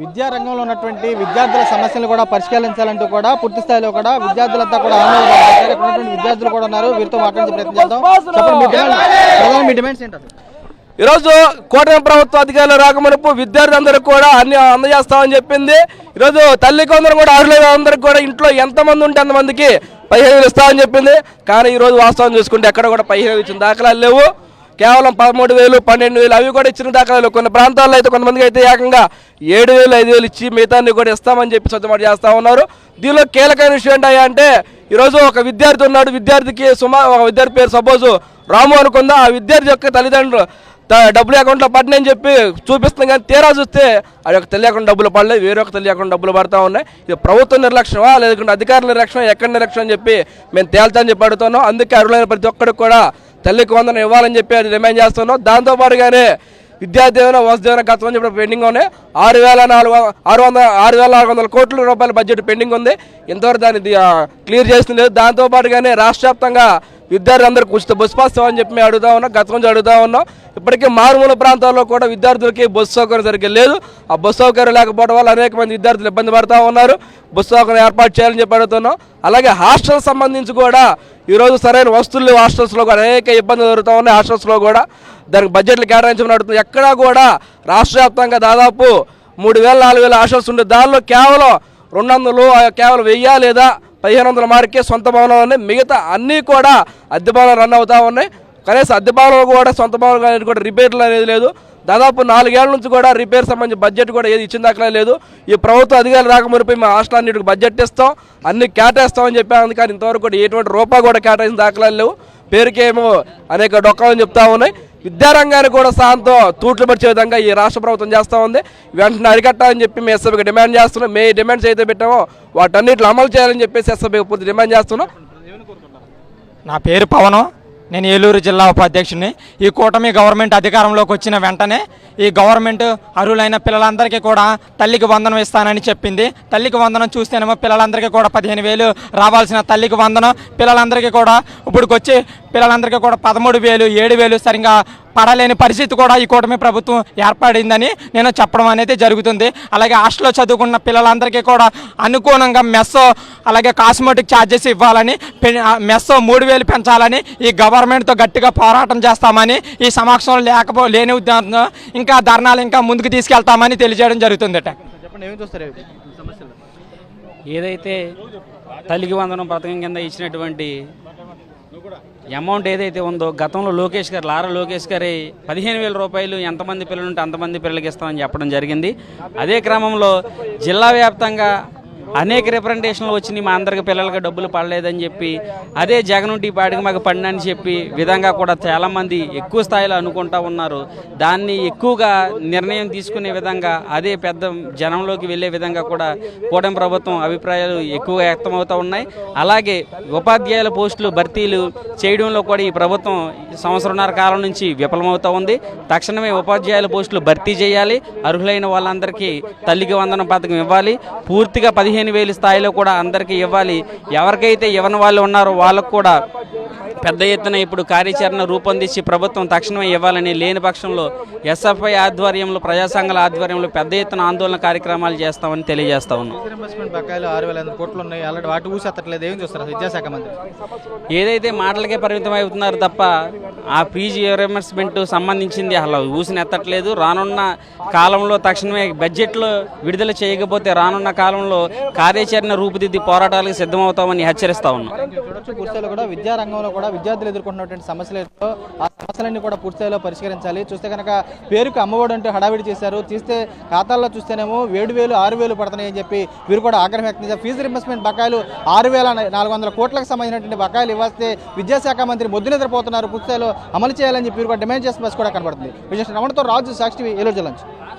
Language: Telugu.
విద్యారంగంలో ఉన్నటువంటి విద్యార్థుల సమస్యలు కూడా పరిష్కరించాలంటూ కూడా పూర్తి స్థాయిలో కూడా విద్యార్థులంతా కూడా ఆందోళన విద్యార్థులు కూడా ఉన్నారు. వీరితో మాట్లాడే ప్రయత్నం చేద్దాం. చెప్పండి, మీ డిమాండ్స్ ఏంటి? ఈరోజు కూటమి ప్రభుత్వ అధికారులు రాకమునుపు విద్యార్థులందరికీ కూడా అన్ని అందజేస్తామని చెప్పింది. ఈరోజు తల్లికి వందరు కూడా అందరికి కూడా ఇంట్లో ఎంతమంది ఉంటే అంతమందికి 15,000 ఇస్తామని చెప్పింది. కానీ ఈరోజు వాస్తవం చూసుకుంటే ఎక్కడ కూడా 15,000 ఇచ్చిన దాఖలాలు లేవు. కేవలం 13,000, 12,000 అవి కూడా ఇచ్చిన దాఖలాలు. కొన్ని ప్రాంతాల్లో అయితే కొంతమందికి అయితే ఏకంగా 7,000, 5,000 ఇచ్చి మిగతాన్ని కూడా ఇస్తామని చెప్పి సొంతమాట చేస్తూ ఉన్నారు. దీనిలో కీలకమైన విషయం ఏంటంటే అంటే ఈరోజు ఒక విద్యార్థి ఉన్నాడు. విద్యార్థికి ఒక విద్యార్థి పేరు సపోజ్ రాము అనుకుందా. ఆ విద్యార్థి యొక్క తల్లిదండ్రులు డబ్బులు అకౌంట్లో పడినాయని చెప్పి చూపిస్తుంది. కానీ తీరా చూస్తే అది ఒక తల్లి అకౌంట్ డబ్బులు పడలేదు, వేరే ఒక తల్లి అకౌంట్ డబ్బులు పడతా ఉన్నాయి. ఇది ప్రభుత్వ నిర్లక్ష్యమా లేకుంటే అధికారుల నిర్లక్ష్యం, ఎక్కడ నిర్లక్ష్యం అని చెప్పి మేము తేల్చని చెప్పి అడుగుతున్నాం. అందుకే అర్హులైన ప్రతి ఒక్కరికి కూడా తల్లికి వందనం ఇవ్వాలని చెప్పి అది డిమాండ్ చేస్తున్నాం. దాంతోపాటుగానే విద్యార్థి వసతి గతం అని చెప్పి పెండింగ్ ఉన్నాయి. 6,400 కోట్ల రూపాయల బడ్జెట్ పెండింగ్ ఉంది. ఇంతవరకు దాన్ని క్లియర్ చేస్తుంది లేదు. దాంతోపాటుగానే రాష్ట్ర వ్యాప్తంగా విద్యార్థులందరికీ ఉచిత బస్సు పాస్ అని చెప్పి మేము అడుగుతా ఉన్నాం. గతం నుంచి అడుగుతా ఉన్నాం. ఇప్పటికే మారుమూల ప్రాంతాల్లో కూడా విద్యార్థులకి బస్సు సౌకర్యం సరిగ్గా లేదు. ఆ బస్సు సౌకర్యం లేకపోవడం వల్ల అనేక మంది విద్యార్థులు ఇబ్బంది పడుతూ ఉన్నారు. బస్సు సౌకర్యం ఏర్పాటు చేయాలని చెప్పి అడుగుతున్నాం. అలాగే హాస్టల్ సంబంధించి కూడా ఈరోజు సరైన వస్తువులు హాస్టల్స్లో కూడా అనేక ఇబ్బందులు జరుగుతూ ఉన్నాయి. హాస్టల్స్లో కూడా దానికి బడ్జెట్లు కేటాయించమని అడుగుతుంది. ఎక్కడా కూడా రాష్ట్ర వ్యాప్తంగా దాదాపు 3,000, 4,000 హాస్టల్స్ ఉండే దానిలో కేవలం 200, కేవలం 1000 లేదా 1,500 మార్కే సొంత భవనాలు ఉన్నాయి. మిగతా అన్నీ కూడా అద్దె భవనాలు రన్ అవుతూ ఉన్నాయి. కనీసం అద్దె భవనాలు కూడా సొంత భవనాలు అనేది కూడా రిపేర్లు అనేది లేదు. దాదాపు 4 ఏళ్ల నుంచి కూడా రిపేర్ సంబంధించి బడ్జెట్ కూడా ఏది ఇచ్చిన దాఖలా లేదు. ఈ ప్రభుత్వ అధికారులు రాకమునిపై మా హాస్టల్ అన్నిటికి బడ్జెట్ ఇస్తాం, అన్ని కేటాయిస్తామని చెప్పాను. కానీ ఇంతవరకు కూడా ఎటువంటి రూపాయి కూడా కేటాయించిన దాఖలాలు లేవు. పేరుకేమో అనేక డొక్కాలని చెప్తా ఉన్నాయి. విద్యారంగాన్ని కూడా సాయంతో తూట్లు పడిచే విధంగా ఈ రాష్ట్ర ప్రభుత్వం చేస్తూ ఉంది. వెంటనే అరికట్టాలని చెప్పి మేము ఎస్ఎఫ్కి డిమాండ్ చేస్తున్నాం. మే డిమాండ్స్ అయితే పెట్టామో వాటన్నిటిని అమలు చేయాలని చెప్పేసి ఎస్ఎఫ్కి పూర్తి డిమాండ్ చేస్తున్నాం. నా పేరు పవను, నేను ఏలూరు జిల్లా ఉపాధ్యక్షుడిని. ఈ కూటమి గవర్నమెంట్ అధికారంలోకి వచ్చిన వెంటనే ఈ గవర్నమెంట్ అర్హులైన పిల్లలందరికీ కూడా తల్లికి వందనం ఇస్తానని చెప్పింది. తల్లికి వందనం చూస్తేనేమో పిల్లలందరికీ కూడా 15,000 రావాల్సిన తల్లికి వందనం పిల్లలందరికీ కూడా ఇప్పుడుకొచ్చి పిల్లలందరికీ కూడా 13,000, 7,000 సరిగ్గా పడలేని పరిస్థితి కూడా ఈ కూటమి ప్రభుత్వం ఏర్పడిందని నేను చెప్పడం అనేది జరుగుతుంది. అలాగే హాస్టల్లో చదువుకున్న పిల్లలందరికీ కూడా అనుగుణంగా మెస్సో అలాగే కాస్మెటిక్ ఛార్జెస్ ఇవ్వాలని, మెస్సో 3,000 పెంచాలని ఈ గవర్నమెంట్తో గట్టిగా పోరాటం చేస్తామని ఈ సమక్షంలో లేని ఉద్దేశంతో ఇంకా ధర్నాలు ఇంకా ముందుకు తీసుకెళ్తామని తెలియజేయడం జరుగుతుందట. ఏదైతే తల్లికి వందనం పథకం కింద ఇచ్చినటువంటి అమౌంట్ ఏదైతే ఉందో గతంలో లారా లోకేష్ గారి 15,000 రూపాయలు ఎంతమంది పిల్లలు ఉంటే అంతమంది పిల్లలకి ఇస్తామని చెప్పడం జరిగింది. అదే క్రమంలో జిల్లా వ్యాప్తంగా అనేక రిప్రజెంటేషన్లు వచ్చినాయి. మా అందరికి పిల్లలకి డబ్బులు పడలేదని చెప్పి, అదే జగన్ ఉంటే పాడికి మాకు పడినని చెప్పి విధంగా కూడా చాలామంది ఎక్కువ స్థాయిలో అనుకుంటా ఉన్నారు. దాన్ని ఎక్కువగా నిర్ణయం తీసుకునే విధంగా అదే పెద్ద జనంలోకి వెళ్ళే విధంగా కూడా కూటమి ప్రభుత్వం అభిప్రాయాలు ఎక్కువగా వ్యక్తమవుతూ ఉన్నాయి. అలాగే ఉపాధ్యాయుల పోస్టులు భర్తీలు చేయడంలో కూడా ఈ ప్రభుత్వం సంవత్సరంన్నర కాలం నుంచి విఫలమవుతూ ఉంది. తక్షణమే ఉపాధ్యాయుల పోస్టులు భర్తీ చేయాలి. అర్హులైన వాళ్ళందరికీ తల్లికి వందనం పథకం ఇవ్వాలి. పూర్తిగా 15,000 స్థాయిలో కూడా అందరికీ ఇవ్వాలి. ఎవరికైతే ఇవ్వని వాళ్ళు ఉన్నారో వాళ్ళకు కూడా పెద్ద ఎత్తున ఇప్పుడు కార్యాచరణ రూపొందించి ప్రభుత్వం తక్షణమే ఇవ్వాలని, లేని పక్షంలో ఎస్ఎఫ్ఐ ఆధ్వర్యంలో ప్రజా సంఘాల ఆధ్వర్యంలో పెద్ద ఎత్తున ఆందోళన కార్యక్రమాలు చేస్తామని తెలియజేస్తా ఉన్నాం. ఏదైతే మాటలకే పరిమితం అవుతున్నారు తప్ప ఆ ఫీజు రియంబర్స్మెంట్ సంబంధించింది అసలు ఊసిన ఎత్తట్లేదు. రానున్న కాలంలో తక్షణమే బడ్జెట్లో విడుదల చేయకపోతే రానున్న కాలంలో కార్యాచరణ రూపుదిద్ది పోరాటాలకు సిద్ధమవుతామని హెచ్చరిస్తా ఉన్నాం. విద్యారంగంలో కూడా విద్యార్థులు ఎదుర్కొన్నటువంటి సమస్యలతో ఆ సమస్యలన్నీ కూడా పూర్తిస్థాయిలో పరిష్కరించాలి. చూస్తే కనుక పేరుకు అమ్మఒడి అంటే హడావిడి చేశారు. తీస్తే ఖాతాల్లో చూస్తేనేమో 7,000, 6,000 పడుతున్నాయని చెప్పి వీరు కూడా ఆగ్రహం వ్యక్తం చేశారు. ఫీజు రింబర్స్మెంట్ బకాయిలు 6,400 కోట్లకు సంబంధించినటువంటి బకాయిలు ఇవ్వస్తే విద్యాశాఖ మంత్రి మొద్దు నిద్రపోతున్నారు. పూర్తిస్థాయిలో అమలు చేయాలని చెప్పి వీరు కూడా డిమాండ్ చేసిన బస్ కూడా కనబడుతుంది. విజయ్ రమణతో రాజు, సాక్షి, ఏలూరు జిల్లా నుంచి.